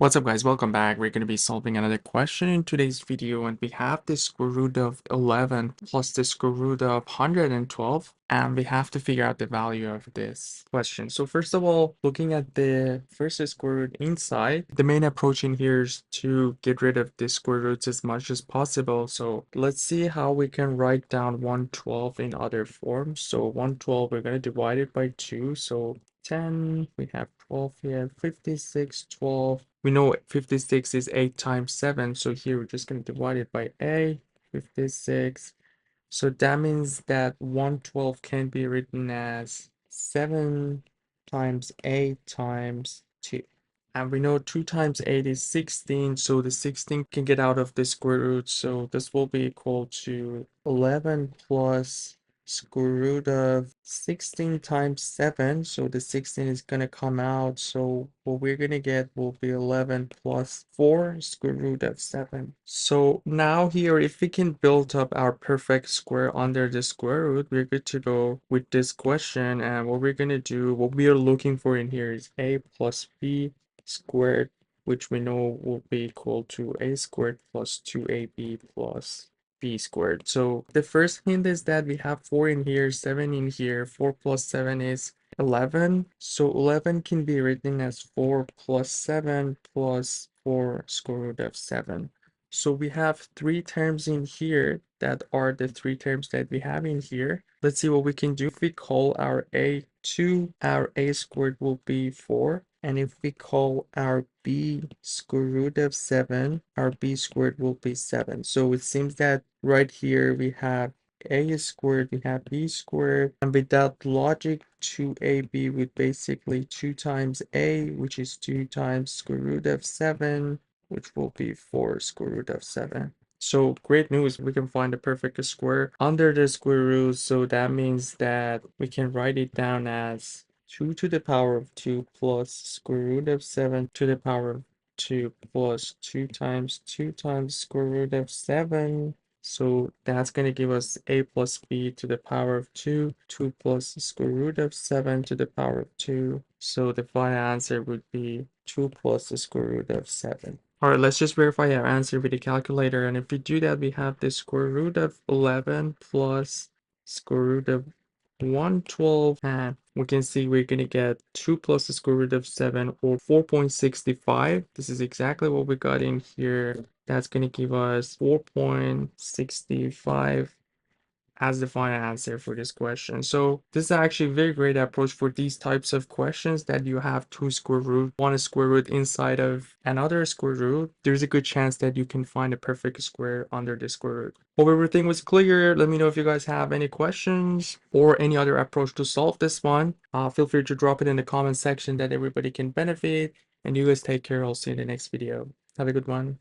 What's up guys, welcome back. We're going to be solving another question in today's video, and we have the square root of 11 plus the square root of 112, and we have to figure out the value of this question. So first of all, looking at the first square root inside, the main approach in here is to get rid of the square roots as much as possible. So let's see how we can write down 112 in other forms. So 112, we're going to divide it by 2. So 10, we have 12 here, 56, 12. We know 56 is 8 times 7, so here we're just going to divide it by 8, 56. So that means that 112 can be written as 7 times 8 times 2. And we know 2 times 8 is 16, so the 16 can get out of the square root, so this will be equal to 11 plus square root of 16 times 7, so the 16 is going to come out, so what we're going to get will be 11 plus 4 square root of 7. So now here, if we can build up our perfect square under the square root, we're good to go with this question. And what we're going to do, what we are looking for in here is a plus b squared, which we know will be equal to a squared plus 2ab plus b squared. So the first hint is that we have 4 in here, 7 in here. 4 plus 7 is 11. So 11 can be written as 4 plus 7 plus 4 square root of 7. So we have 3 terms in here that are the 3 terms that we have in here. Let's see what we can do. If we call our a 2, our a squared will be 4. And if we call our b square root of 7, our b squared will be 7. So it seems that right here we have a squared, we have b squared, and without logic, 2ab would basically 2 times a, which is 2 times square root of 7, which will be 4 square root of 7. So great news, we can find the perfect square under the square root, so that means that we can write it down as 2 to the power of 2 plus square root of 7 to the power of 2 plus 2 times square root of 7. So that's going to give us a plus b to the power of 2, 2 plus square root of 7 to the power of 2. So the final answer would be 2 plus the square root of 7. All right, let's just verify our answer with the calculator. And if we do that, we have the square root of 11 plus square root of 112, and we can see we're going to get 2 plus the square root of 7, or 4.65. This is exactly what we got in here. That's going to give us 4.65 as the final answer for this question. So this is actually a very great approach for these types of questions that you have two square root, one square root inside of another square root. There's a good chance that you can find a perfect square under the square root. Hope everything was clear. Let me know if you guys have any questions or any other approach to solve this one. Feel free to drop it in the comment section that everybody can benefit. And you guys take care. I'll see you in the next video. Have a good one.